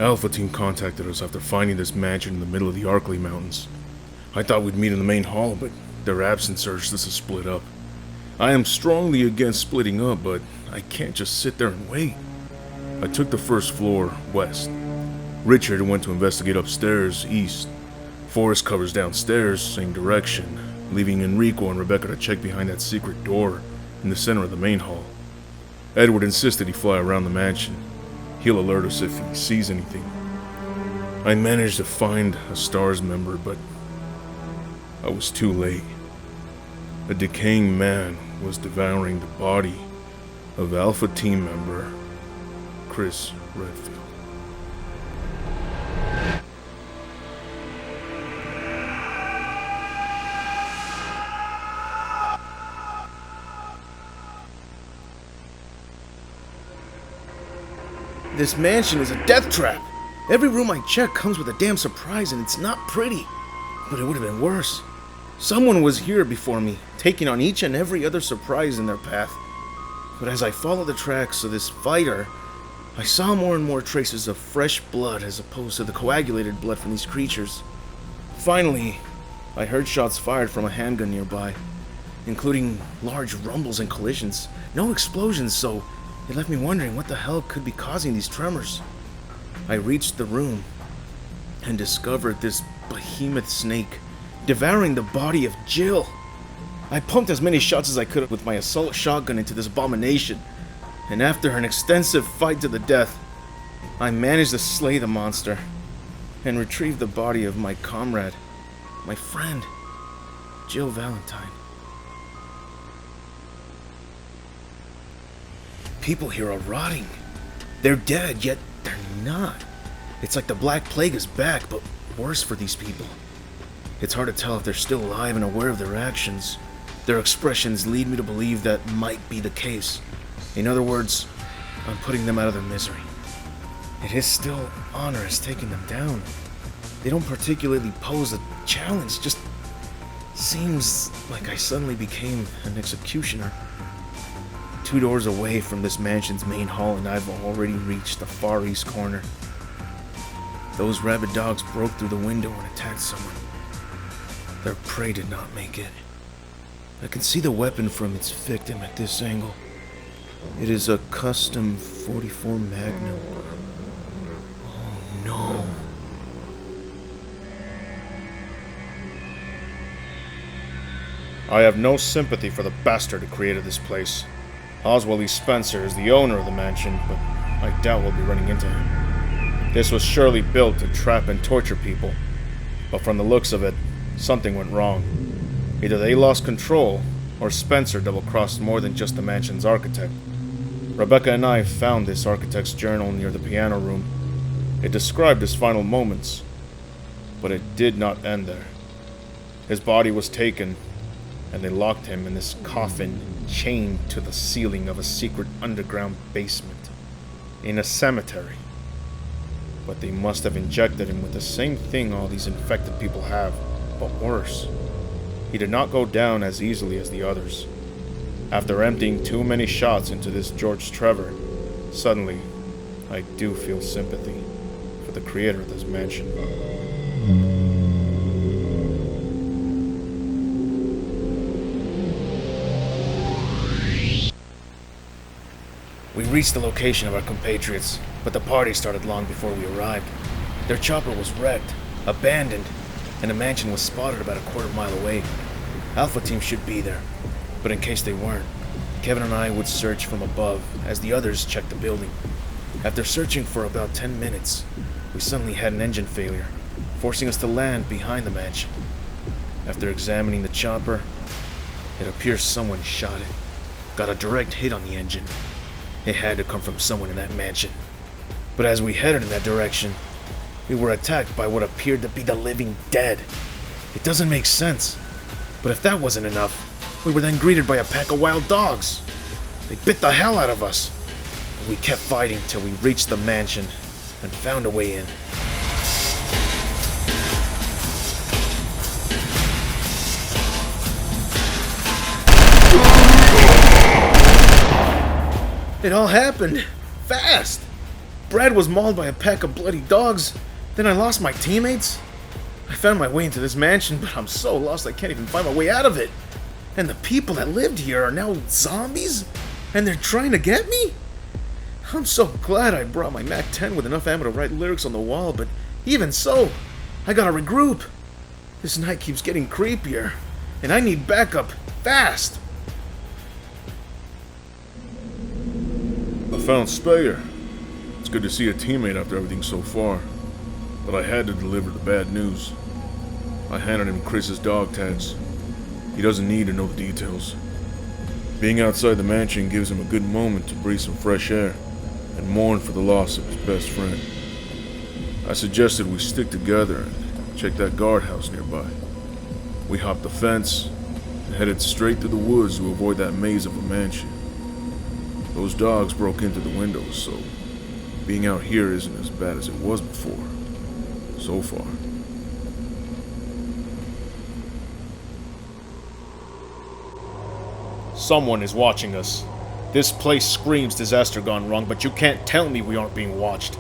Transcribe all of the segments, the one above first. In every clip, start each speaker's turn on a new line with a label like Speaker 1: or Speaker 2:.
Speaker 1: Alpha Team contacted us after finding this mansion in the middle of the Arkley Mountains. I thought we'd meet in the main hall, but their absence urged us to split up. I am strongly against splitting up, but I can't just sit there and wait. I took the first floor, west. Richard went to investigate upstairs, east. Forrest covers downstairs, same direction, leaving Enrico and Rebecca to check behind that secret door in the center of the main hall. Edward insisted he fly around the mansion. He'll alert us if he sees anything. I managed to find a STARS member, but I was too late. A decaying man was devouring the body of Alpha Team member Chris Redfield.
Speaker 2: This mansion is a death trap. Every room I check comes with a damn surprise, and it's not pretty. But it would have been worse. Someone was here before me, taking on each and every other surprise in their path. But as I followed the tracks of this fighter, I saw more and more traces of fresh blood as opposed to the coagulated blood from these creatures. Finally, I heard shots fired from a handgun nearby, including large rumbles and collisions. No explosions, so it left me wondering what the hell could be causing these tremors. I reached the room and discovered this behemoth snake devouring the body of Jill. I pumped as many shots as I could with my assault shotgun into this abomination, and after an extensive fight to the death, I managed to slay the monster and retrieve the body of my comrade, my friend, Jill Valentine. People here are rotting. They're dead, yet they're not. It's like the Black Plague is back, but worse for these people. It's hard to tell if they're still alive and aware of their actions. Their expressions lead me to believe that might be the case. In other words, I'm putting them out of their misery. It is still onerous taking them down. They don't particularly pose a challenge, just seems like I suddenly became an executioner. 2 doors away from this mansion's main hall, and I've already reached the far east corner. Those rabid dogs broke through the window and attacked someone. Their prey did not make it. I can see the weapon from its victim at this angle. It is a custom .44 Magnum. Oh no.
Speaker 1: I have no sympathy for the bastard who created this place. Oswald E. Spencer is the owner of the mansion, but I doubt we'll be running into him. This was surely built to trap and torture people, but from the looks of it, something went wrong. Either they lost control, or Spencer double-crossed more than just the mansion's architect. Rebecca and I found this architect's journal near the piano room. It described his final moments, but it did not end there. His body was taken, and they locked him in this coffin chained to the ceiling of a secret underground basement in a cemetery. But they must have injected him with the same thing all these infected people have, but worse. He did not go down as easily as the others. After emptying too many shots into this George Trevor, suddenly I do feel sympathy for the creator of this mansion.
Speaker 2: We reached the location of our compatriots, but the party started long before we arrived. Their chopper was wrecked, abandoned, and the mansion was spotted about a quarter-mile away. Alpha Team should be there, but in case they weren't, Kevin and I would search from above as the others checked the building. After searching for about 10 minutes, we suddenly had an engine failure, forcing us to land behind the mansion. After examining the chopper, it appears someone shot it, got a direct hit on the engine. It had to come from someone in that mansion. But as we headed in that direction, we were attacked by what appeared to be the living dead. It doesn't make sense. But if that wasn't enough, we were then greeted by a pack of wild dogs. They bit the hell out of us. And we kept fighting till we reached the mansion and found a way in. It all happened fast. Brad was mauled by a pack of bloody dogs. Then I lost my teammates. I found my way into this mansion, but I'm so lost I can't even find my way out of it. And the people that lived here are now zombies? And they're trying to get me? I'm so glad I brought my MAC-10 with enough ammo to write lyrics on the wall, but even so, I gotta regroup. This night keeps getting creepier, and I need backup, fast.
Speaker 3: I found Speyer. It's good to see a teammate after everything so far, but I had to deliver the bad news. I handed him Chris's dog tags. He doesn't need to know the details. Being outside the mansion gives him a good moment to breathe some fresh air and mourn for the loss of his best friend. I suggested we stick together and check that guardhouse nearby. We hopped the fence and headed straight through the woods to avoid that maze of a mansion. Those dogs broke into the windows, so being out here isn't as bad as it was before. So far.
Speaker 1: Someone is watching us. This place screams disaster gone wrong, but you can't tell me we aren't being watched.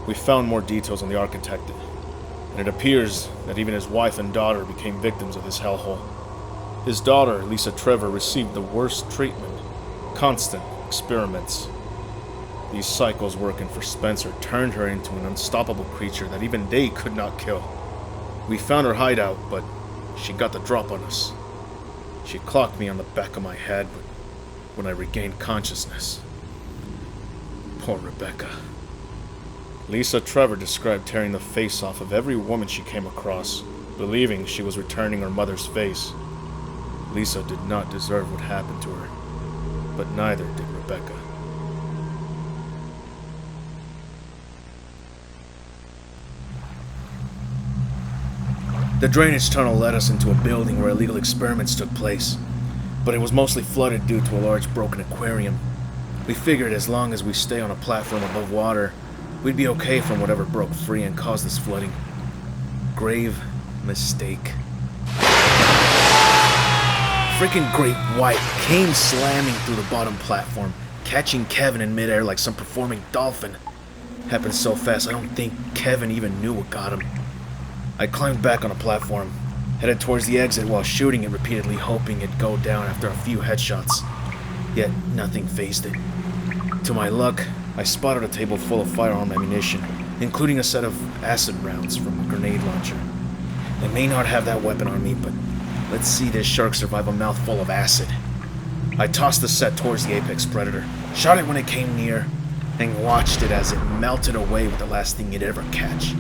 Speaker 1: We found more details on the architect, and it appears that even his wife and daughter became victims of this hellhole. His daughter, Lisa Trevor, received the worst treatment. Constant experiments. These cycles working for Spencer turned her into an unstoppable creature that even they could not kill. We found her hideout, but she got the drop on us. She clocked me on the back of my head when I regained consciousness. Poor Rebecca. Lisa Trevor described tearing the face off of every woman she came across, believing she was returning her mother's face. Lisa did not deserve what happened to her, but neither did Rebecca.
Speaker 2: The drainage tunnel led us into a building where illegal experiments took place, but it was mostly flooded due to a large broken aquarium. We figured as long as we stay on a platform above water, we'd be okay from whatever broke free and caused this flooding. Grave mistake. Freaking great white came slamming through the bottom platform, catching Kevin in midair like some performing dolphin. Happened so fast I don't think Kevin even knew what got him. I climbed back on a platform, headed towards the exit while shooting it repeatedly, hoping it'd go down after a few headshots. Yet nothing phased it. To my luck, I spotted a table full of firearm ammunition, including a set of acid rounds from a grenade launcher. I may not have that weapon on me, but let's see this shark survive a mouthful of acid. I tossed the set towards the apex predator, shot it when it came near, and watched it as it melted away with the last thing it'd ever catch.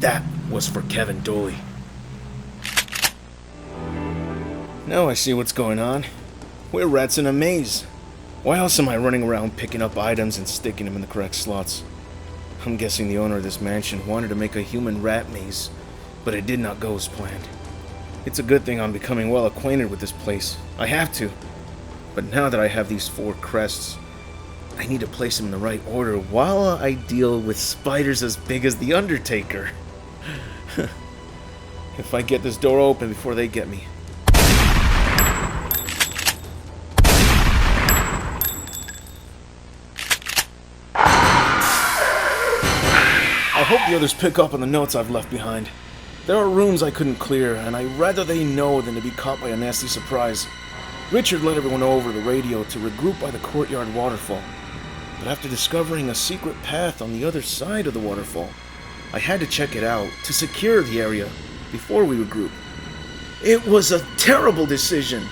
Speaker 2: That was for Kevin Dooley. Now I see what's going on. We're rats in a maze. Why else am I running around picking up items and sticking them in the correct slots? I'm guessing the owner of this mansion wanted to make a human rat maze, but it did not go as planned. It's a good thing I'm becoming well acquainted with this place. I have to. But now that I have these 4 crests, I need to place them in the right order while I deal with spiders as big as the Undertaker. If I get this door open before they get me. I hope the others pick up on the notes I've left behind. There are rooms I couldn't clear, and I'd rather they know than to be caught by a nasty surprise. Richard let everyone know over the radio to regroup by the courtyard waterfall. But after discovering a secret path on the other side of the waterfall, I had to check it out to secure the area before we regroup. It was a terrible decision.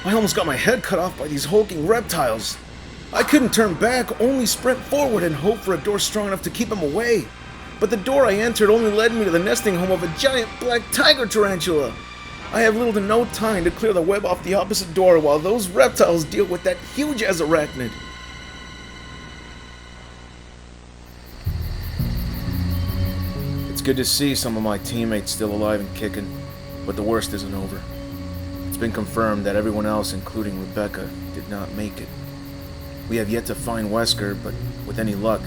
Speaker 2: I almost got my head cut off by these hulking reptiles. I couldn't turn back, only sprint forward and hope for a door strong enough to keep them away. But the door I entered only led me to the nesting home of a giant black tiger tarantula. I have little to no time to clear the web off the opposite door while those reptiles deal with that huge-ass arachnid. It's good to see some of my teammates still alive and kicking, but the worst isn't over. It's been confirmed that everyone else, including Rebecca, did not make it. We have yet to find Wesker, but with any luck,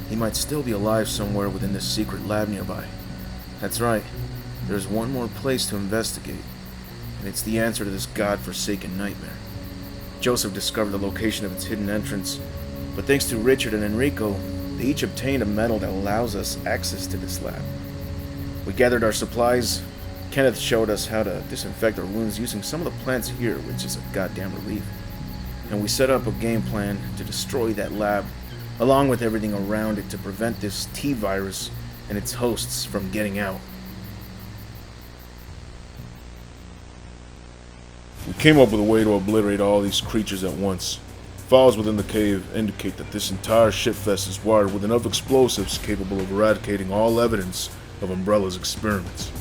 Speaker 2: he might still be alive somewhere within this secret lab nearby. That's right, there's one more place to investigate, and it's the answer to this god-forsaken nightmare. Joseph discovered the location of its hidden entrance, but thanks to Richard and Enrico, They each obtained a medal that allows us access to this lab. We gathered our supplies. Kenneth showed us how to disinfect our wounds using some of the plants here, which is a goddamn relief. And we set up a game plan to destroy that lab, along with everything around it to prevent this T-virus and its hosts from getting out.
Speaker 3: We came up with a way to obliterate all these creatures at once. Files within the cave indicate that this entire shitfest is wired with enough explosives capable of eradicating all evidence of Umbrella's experiments.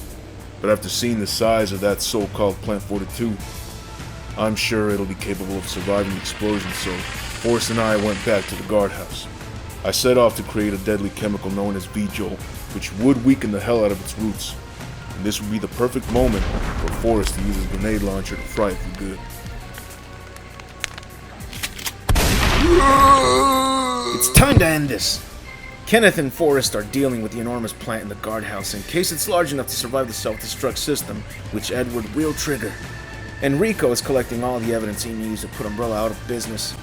Speaker 3: But after seeing the size of that so-called Plant 42, I'm sure it'll be capable of surviving the explosion, so Forrest and I went back to the guardhouse. I set off to create a deadly chemical known as V-Jolt, which would weaken the hell out of its roots. And this would be the perfect moment for Forrest to use his grenade launcher to fry it for good.
Speaker 2: It's time to end this. Kenneth and Forrest are dealing with the enormous plant in the guardhouse in case it's large enough to survive the self-destruct system, which Edward will trigger. Enrico is collecting all the evidence he needs to put Umbrella out of business.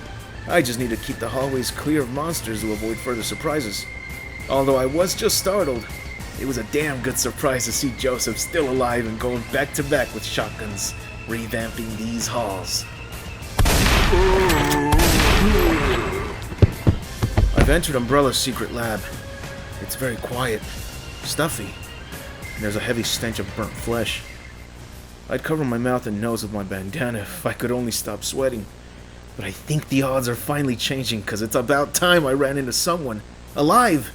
Speaker 2: I just need to keep the hallways clear of monsters to avoid further surprises. Although I was just startled, it was a damn good surprise to see Joseph still alive and going back to back with shotguns, revamping these halls. I've entered Umbrella's secret lab. It's very quiet, stuffy, and there's a heavy stench of burnt flesh. I'd cover my mouth and nose with my bandana if I could only stop sweating. But I think the odds are finally changing because it's about time I ran into someone. Alive!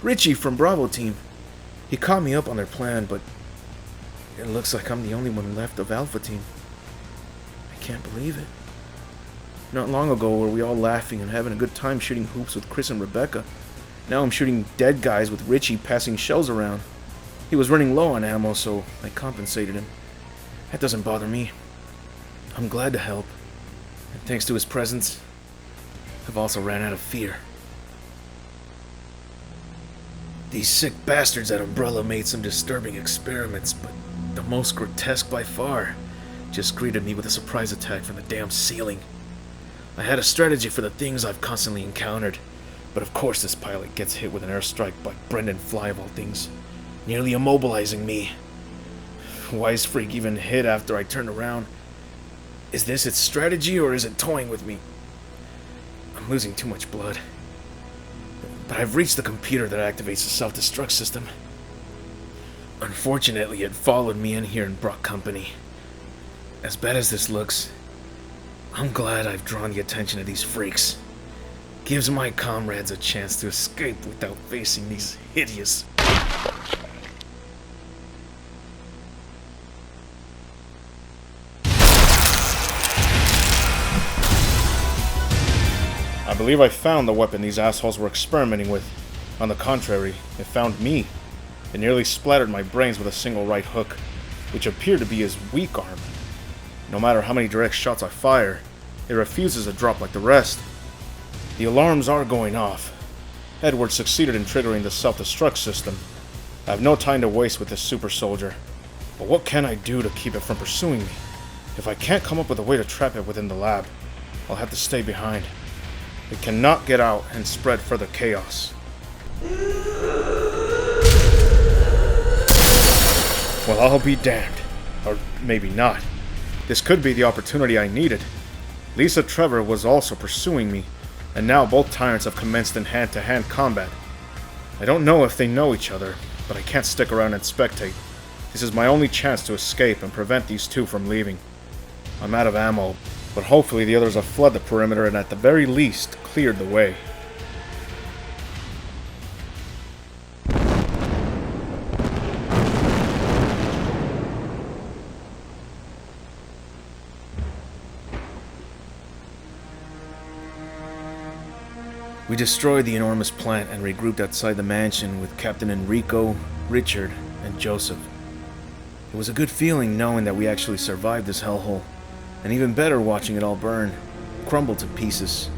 Speaker 2: Richie from Bravo Team. He caught me up on their plan, but it looks like I'm the only one left of Alpha Team. I can't believe it. Not long ago were we all laughing and having a good time shooting hoops with Chris and Rebecca. Now I'm shooting dead guys with Richie passing shells around. He was running low on ammo, so I compensated him. That doesn't bother me. I'm glad to help. And thanks to his presence, I've also ran out of fear. These sick bastards at Umbrella made some disturbing experiments, but the most grotesque by far just greeted me with a surprise attack from the damn ceiling. I had a strategy for the things I've constantly encountered, but of course this pilot gets hit with an airstrike by Brendan Fly of all things, nearly immobilizing me. Wise Freak even hit after I turned around. Is this its strategy or is it toying with me? I'm losing too much blood. But I've reached the computer that activates the self-destruct system. Unfortunately, it followed me in here and brought company. As bad as this looks, I'm glad I've drawn the attention of these freaks. Gives my comrades a chance to escape without facing these hideous...
Speaker 1: I believe I found the weapon these assholes were experimenting with. On the contrary, it found me. It nearly splattered my brains with a single right hook, which appeared to be his weak arm. No matter how many direct shots I fire, it refuses to drop like the rest. The alarms are going off. Edward succeeded in triggering the self-destruct system. I have no time to waste with this super soldier. But what can I do to keep it from pursuing me? If I can't come up with a way to trap it within the lab, I'll have to stay behind. It cannot get out and spread further chaos. Well, I'll be damned. Or maybe not. This could be the opportunity I needed. Lisa Trevor was also pursuing me, and now both tyrants have commenced in hand-to-hand combat. I don't know if they know each other, but I can't stick around and spectate. This is my only chance to escape and prevent these two from leaving. I'm out of ammo, but hopefully the others have fled the perimeter and at the very least cleared the way.
Speaker 2: We destroyed the enormous plant and regrouped outside the mansion with Captain Enrico, Richard, and Joseph. It was a good feeling knowing that we actually survived this hellhole, and even better watching it all burn, crumble to pieces,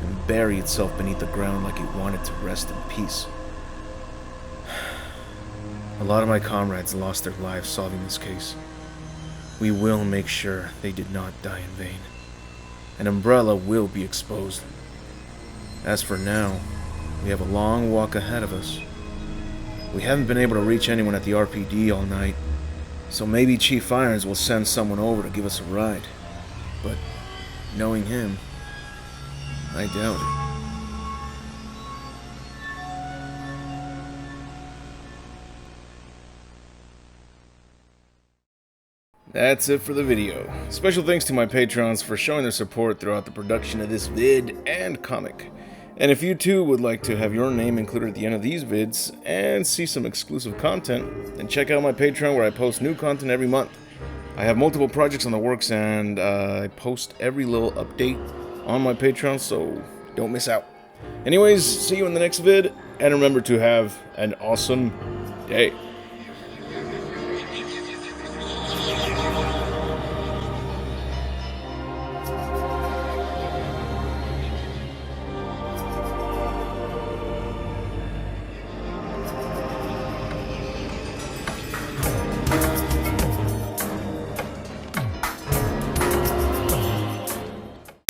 Speaker 2: and bury itself beneath the ground like it wanted to rest in peace. A lot of my comrades lost their lives solving this case. We will make sure they did not die in vain. An Umbrella will be exposed. As for now, We have a long walk ahead of us. We haven't been able to reach anyone at the RPD all night, so maybe Chief Irons will send someone over to give us a ride. But knowing him, I doubt it.
Speaker 1: That's it for the video. Special thanks to my patrons for showing their support throughout the production of this vid and comic. And if you too would like to have your name included at the end of these vids and see some exclusive content, then check out my Patreon where I post new content every month. I have multiple projects on the works and I post every little update on my Patreon, so don't miss out. Anyways, see you in the next vid, and remember to have an awesome day.